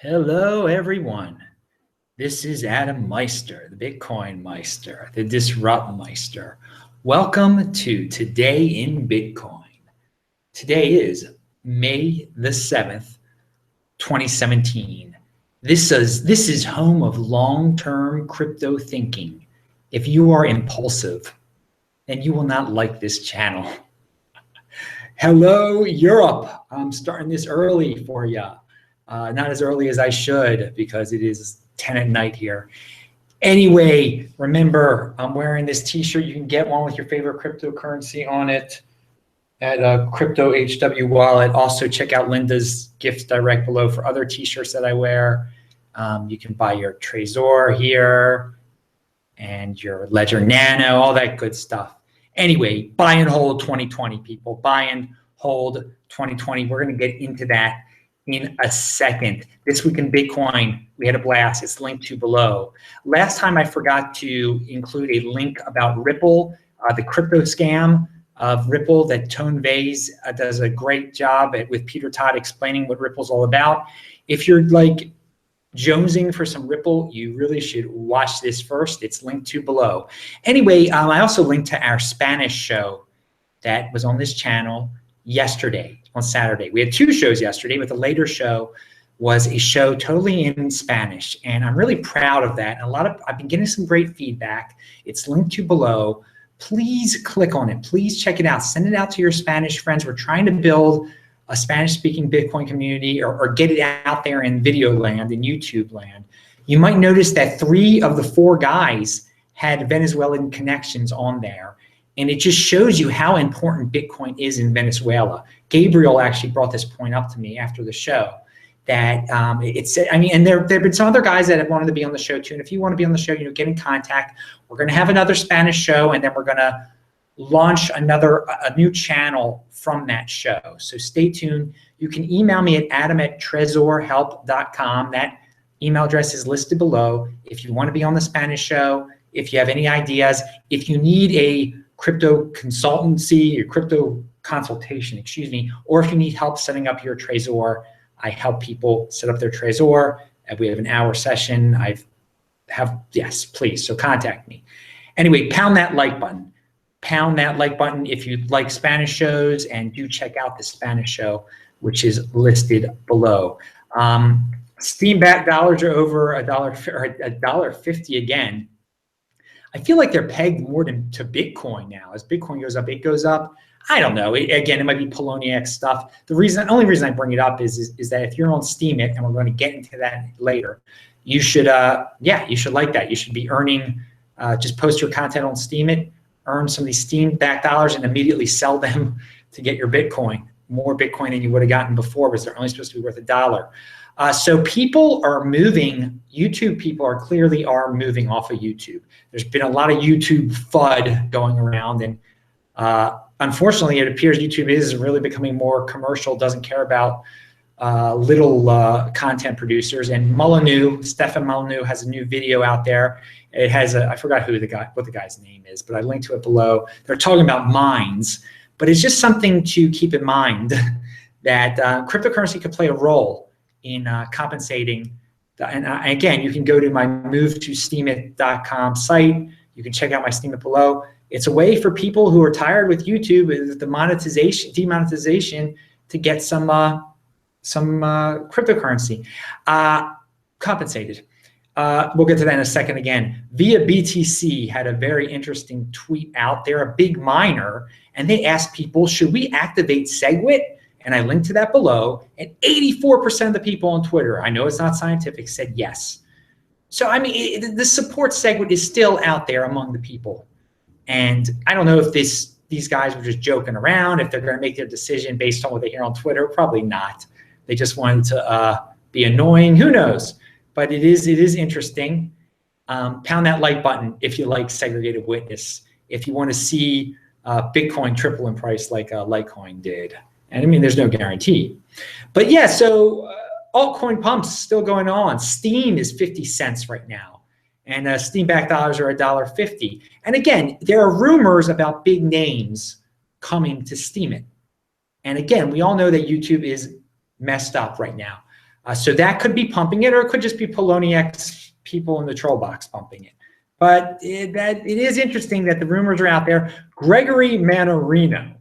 Hello, everyone. This is Adam Meister, the Bitcoin Meister, the Disrupt Meister. Welcome to Today in Bitcoin. Today is May the 7th, 2017. This is home of long-term crypto thinking. If you are impulsive, then you will not like this channel. Hello, Europe. I'm starting this early for you. Not as early as I should because it is 10 at night here. Anyway, remember, I'm wearing this t-shirt. You can get one with your favorite cryptocurrency on it at Crypto HW Wallet. Also, check out Linda's Gifts Direct below for other t-shirts that I wear. You can buy your Trezor here and your Ledger Nano, all that good stuff. Anyway, buy and hold 2020, people. Buy and hold 2020. We're going to get into that in a second. This week in Bitcoin, we had a blast. It's linked to below. Last time I forgot to include a link about Ripple, the crypto scam of Ripple that Tone Vase does a great job with Peter Todd explaining what Ripple's all about. If you're like jonesing for some Ripple, you really should watch this first. It's linked to below. Anyway, I also linked to our Spanish show that was on this channel yesterday, on Saturday. We had two shows yesterday, but the later show was a show totally in Spanish, and I'm really proud of that. And I've been getting some great feedback. It's linked to below. Please click on it. Please check it out. Send it out to your Spanish friends. We're trying to build a Spanish-speaking Bitcoin community or get it out there in video land, in YouTube land. You might notice that 3 of the 4 guys had Venezuelan connections on there. And it just shows you how important Bitcoin is in Venezuela. Gabriel actually brought this point up to me after the show that and there have been some other guys that have wanted to be on the show too. And if you want to be on the show, get in contact. We're going to have another Spanish show, and then we're going to launch a new channel from that show. So stay tuned. You can email me at adam@trezorhelp.com. That email address is listed below. If you want to be on the Spanish show, if you have any ideas, if you need a crypto consultancy or crypto consultation, or if you need help setting up your Trezor, I help people set up their Trezor. We have an hour session. Yes, please. So contact me. Anyway, pound that like button. Pound that like button if you like Spanish shows, and do check out the Spanish show, which is listed below. Steem back dollars are over $1.50 again. I feel like they're pegged more to Bitcoin now. As Bitcoin goes up, it goes up. I don't know. Again, it might be Poloniex stuff. The only reason I bring it up is that if you're on Steemit, and we're going to get into that later, you should you should like that. You should be earning. Just post your content on Steemit, earn some of these Steem back dollars, and immediately sell them to get your Bitcoin. More Bitcoin than you would have gotten before, because they're only supposed to be worth $1. So people are moving. YouTube people are clearly moving off of YouTube. There's been a lot of YouTube FUD going around, and unfortunately, it appears YouTube is really becoming more commercial. Doesn't care about little content producers. And Stefan Molyneux has a new video out there. It has I forgot what the guy's name is, but I linked to it below. They're talking about mines, but it's just something to keep in mind that cryptocurrency could play a role in compensating. And again, you can go to my movetostreamit.com site. You can check out my Steemit below. It's a way for people who are tired with YouTube, with the demonetization, to get some cryptocurrency compensated. We'll get to that in a second again. Via BTC had a very interesting tweet out. They're a big miner, and they asked people, should we activate Segwit? And I linked to that below, and 84% of the people on Twitter, I know it's not scientific, said yes. So, the support Segwit is still out there among the people. And I don't know if these guys were just joking around, if they're going to make their decision based on what they hear on Twitter. Probably not. They just wanted to be annoying. Who knows? But it is interesting. Pound that like button if you like segregated witness. If you want to see Bitcoin triple in price like Litecoin did. And there's no guarantee. But yeah, so altcoin pumps still going on. Steem is 50 cents right now. And Steem back dollars are $1.50. And again, there are rumors about big names coming to Steemit. And again, we all know that YouTube is messed up right now. So that could be pumping it, or it could just be Poloniex people in the troll box pumping it. But it is interesting that the rumors are out there. Gregory Mannarino,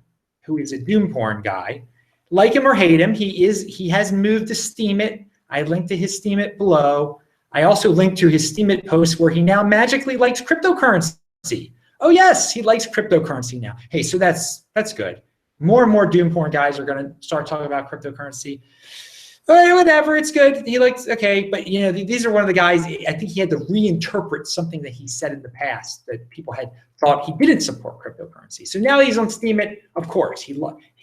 who is a doom porn guy, like him or hate him, he has moved to Steemit. I linked to his Steemit below. I also linked to his Steemit post where he now magically likes cryptocurrency. Oh yes, he likes cryptocurrency now. Hey, so that's good. More and more doom porn guys are going to start talking about cryptocurrency. Whatever, it's good. He likes, okay, but you know, these are one of the guys, I think he had to reinterpret something that he said in the past that people had thought he didn't support cryptocurrency. So now he's on Steemit, of course. He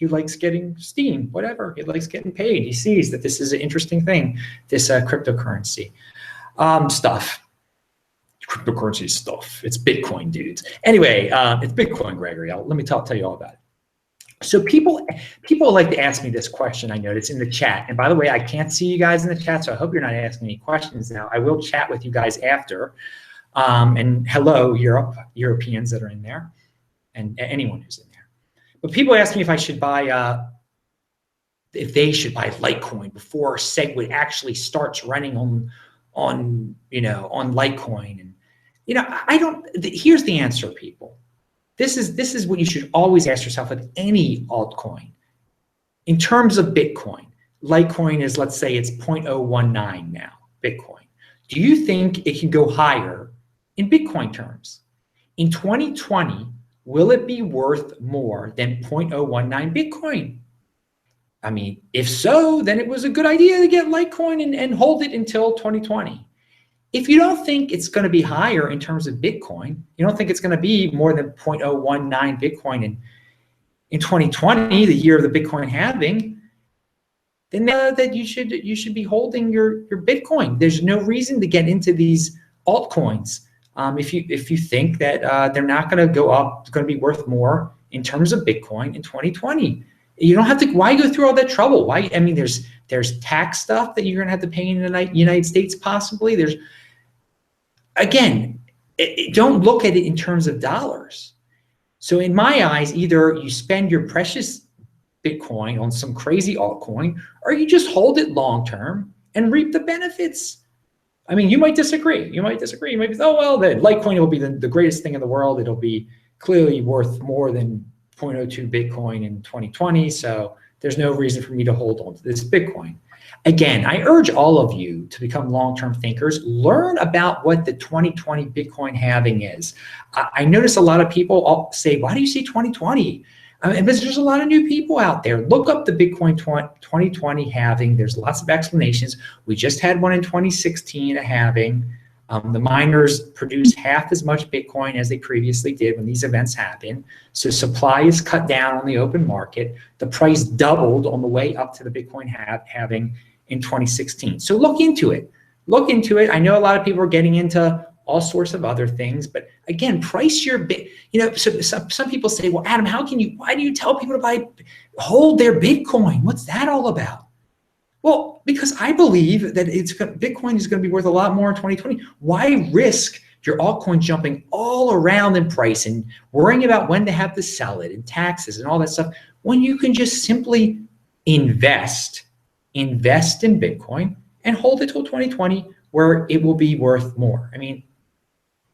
likes getting Steem, whatever. He likes getting paid. He sees that this is an interesting thing, this cryptocurrency stuff. Cryptocurrency stuff. It's Bitcoin, dudes. Anyway, it's Bitcoin, Gregory. Let me tell you all about it. So people like to ask me this question, I noticed in the chat. And by the way, I can't see you guys in the chat, so I hope you're not asking any questions now. I will chat with you guys after. And hello, Europeans that are in there, and anyone who's in there. But people ask me if I should buy, if they should buy Litecoin before Segwit actually starts running on Litecoin. And I don't. Here's the answer, people. This is what you should always ask yourself with any altcoin. In terms of Bitcoin, Litecoin is, let's say it's 0.019 now, Bitcoin. Do you think it can go higher in Bitcoin terms? In 2020, will it be worth more than 0.019 Bitcoin? I mean, if so, then it was a good idea to get Litecoin and hold it until 2020. If you don't think it's going to be higher in terms of Bitcoin, you don't think it's going to be more than 0.019 Bitcoin in 2020, the year of the Bitcoin halving, then that you should be holding your Bitcoin. There's no reason to get into these altcoins if you think that they're not going to go up, it's going to be worth more in terms of Bitcoin in 2020. You don't have to. Why go through all that trouble? Why? I mean, there's tax stuff that you're going to have to pay in the United States possibly. Again, don't look at it in terms of dollars. So in my eyes, either you spend your precious Bitcoin on some crazy altcoin, or you just hold it long term and reap the benefits. I mean, you might disagree. You might be, oh, well, the Litecoin will be the greatest thing in the world. It'll be clearly worth more than 0.02 Bitcoin in 2020. So there's no reason for me to hold on to this Bitcoin. Again, I urge all of you to become long-term thinkers. Learn about what the 2020 Bitcoin halving is. I notice a lot of people say, why do you say 2020? Because there's a lot of new people out there. Look up the Bitcoin 2020 halving. There's lots of explanations. We just had one in 2016, a halving. The miners produce half as much Bitcoin as they previously did when these events happened. So supply is cut down on the open market. The price doubled on the way up to the Bitcoin halving in 2016. So look into it. Look into it. I know a lot of people are getting into all sorts of other things, but again, price your bit. So some people say, well, Adam, why do you tell people to hold their Bitcoin? What's that all about? Well, because I believe that Bitcoin is going to be worth a lot more in 2020. Why risk your altcoin jumping all around in price and worrying about when to have to sell it and taxes and all that stuff when you can just simply invest in Bitcoin and hold it till 2020 where it will be worth more?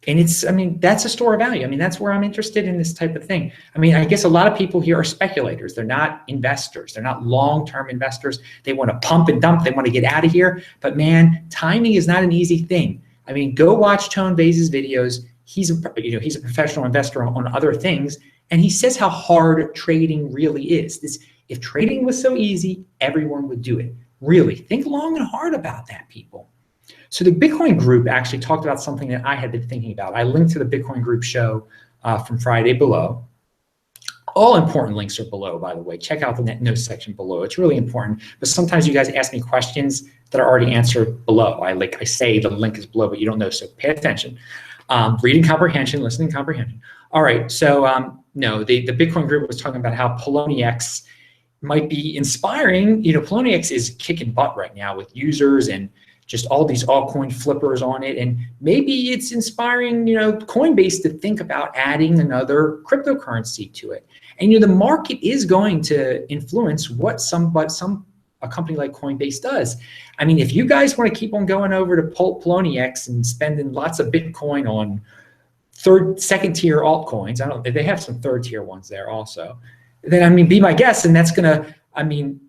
That's a store of value. That's where I'm interested in this type of thing. I guess a lot of people here are speculators. They're not investors. They're not long-term investors. They want to pump and dump. They want to get out of here. But man, timing is not an easy thing. Go watch Tone Vays's videos. He's a professional investor on other things, and he says how hard trading really is. If trading was so easy, everyone would do it. Really, think long and hard about that, people. So the Bitcoin group actually talked about something that I had been thinking about. I linked to the Bitcoin group show from Friday below. All important links are below, by the way. Check out the notes section below. It's really important. But sometimes you guys ask me questions that are already answered below. I say the link is below, but you don't know, so pay attention. Reading comprehension, listening comprehension. All right, so no, the Bitcoin group was talking about how Poloniex might be inspiring. Poloniex is kicking butt right now with users and just all these altcoin flippers on it. And maybe it's inspiring, Coinbase to think about adding another cryptocurrency to it. And the market is going to influence what some a company like Coinbase does. I mean, if you guys want to keep on going over to Poloniex and spending lots of Bitcoin on second tier altcoins, I don't, they have some third tier ones there also, then I mean, be my guest, and that's gonna, I mean,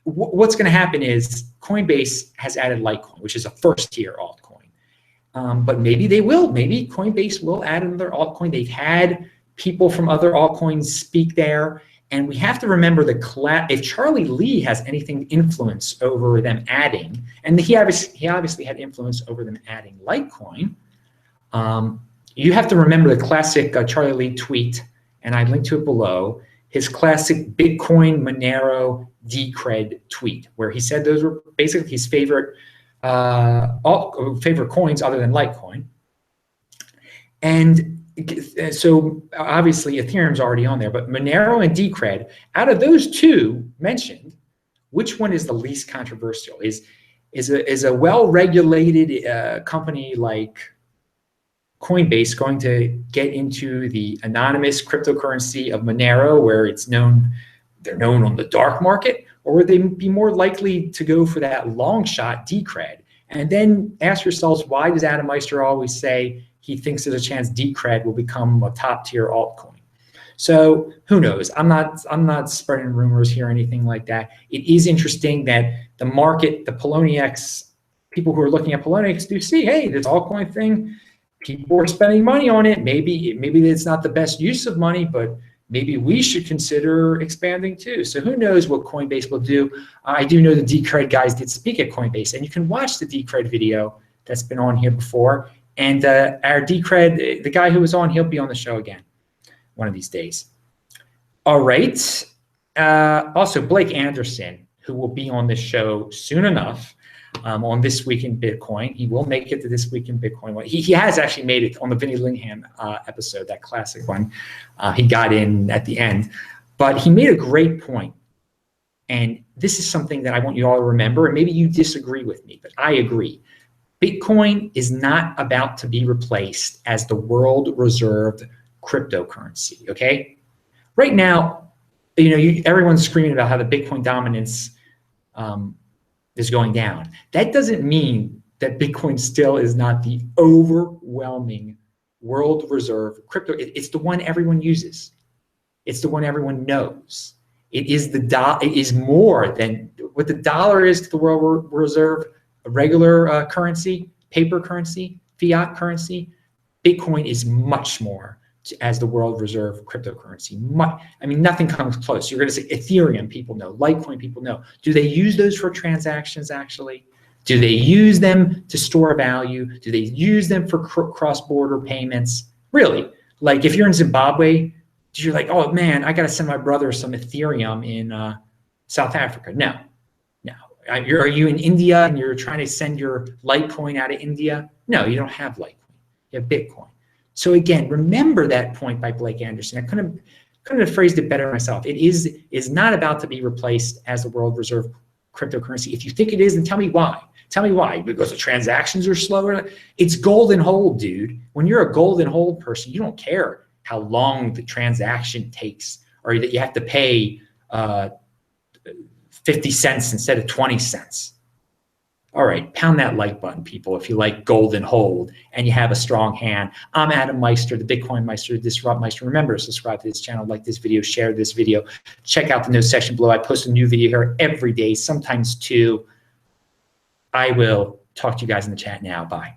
what's gonna happen is Coinbase has added Litecoin, which is a first tier altcoin. But maybe they will, maybe Coinbase will add another altcoin. They've had people from other altcoins speak there. And we have to remember if Charlie Lee has anything influence over them adding, and he obviously had influence over them adding Litecoin, you have to remember the classic Charlie Lee tweet, and I linked to it below, his classic Bitcoin Monero Decred tweet, where he said those were basically his favorite coins other than Litecoin. And so obviously Ethereum's already on there, but Monero and Decred, out of those two mentioned, which one is the least controversial? Is a well-regulated company like Coinbase going to get into the anonymous cryptocurrency of Monero, where they're known on the dark market, or would they be more likely to go for that long shot Decred? And then ask yourselves, why does Adam Meister always say he thinks there's a chance Decred will become a top tier altcoin? So who knows? I'm not spreading rumors here or anything like that. It is interesting that the market, the Poloniex, people who are looking at Poloniex do see, hey, this altcoin thing, people are spending money on it. Maybe it's not the best use of money, but maybe we should consider expanding too. So who knows what Coinbase will do. I do know the Decred guys did speak at Coinbase, and you can watch the Decred video that's been on here before. And our Decred, the guy who was on, he'll be on the show again one of these days. All right. Also, Blake Anderson, who will be on this show soon enough on This Week in Bitcoin. He will make it to This Week in Bitcoin. He has actually made it on the Vinny Lingham episode, that classic one. He got in at the end. But he made a great point. And this is something that I want you all to remember. And maybe you disagree with me, but I agree. Bitcoin is not about to be replaced as the world reserved cryptocurrency, okay? Right now, everyone's screaming about how the Bitcoin dominance is going down. That doesn't mean that Bitcoin still is not the overwhelming world reserve crypto. It's the one everyone uses. It's the one everyone knows. It is more than what the dollar is to the world reserve. A regular currency, paper currency, fiat currency. Bitcoin is much more as the world reserve cryptocurrency. I mean, nothing comes close. You're going to say Ethereum, people know. Litecoin, people know. Do they use those for transactions, actually? Do they use them to store value? Do they use them for cross-border payments? Really? Like if you're in Zimbabwe, you're like, oh man, I got to send my brother some Ethereum in South Africa. No. Are you in India and you're trying to send your Litecoin out of India? No, you don't have Litecoin. You have Bitcoin. So again, remember that point by Blake Anderson. I couldn't have phrased it better myself. It is not about to be replaced as the world reserve cryptocurrency. If you think it is, then tell me why. Tell me why. Because the transactions are slower. It's gold and hold, dude. When you're a gold and hold person, you don't care how long the transaction takes, or that you have to pay 50 cents instead of 20 cents. All right, pound that like button, people, if you like gold and hold and you have a strong hand. I'm Adam Meister, the Bitcoin Meister, the Disrupt Meister. Remember to subscribe to this channel, like this video, share this video. Check out the notes section below. I post a new video here every day, sometimes two. I will talk to you guys in the chat now. Bye.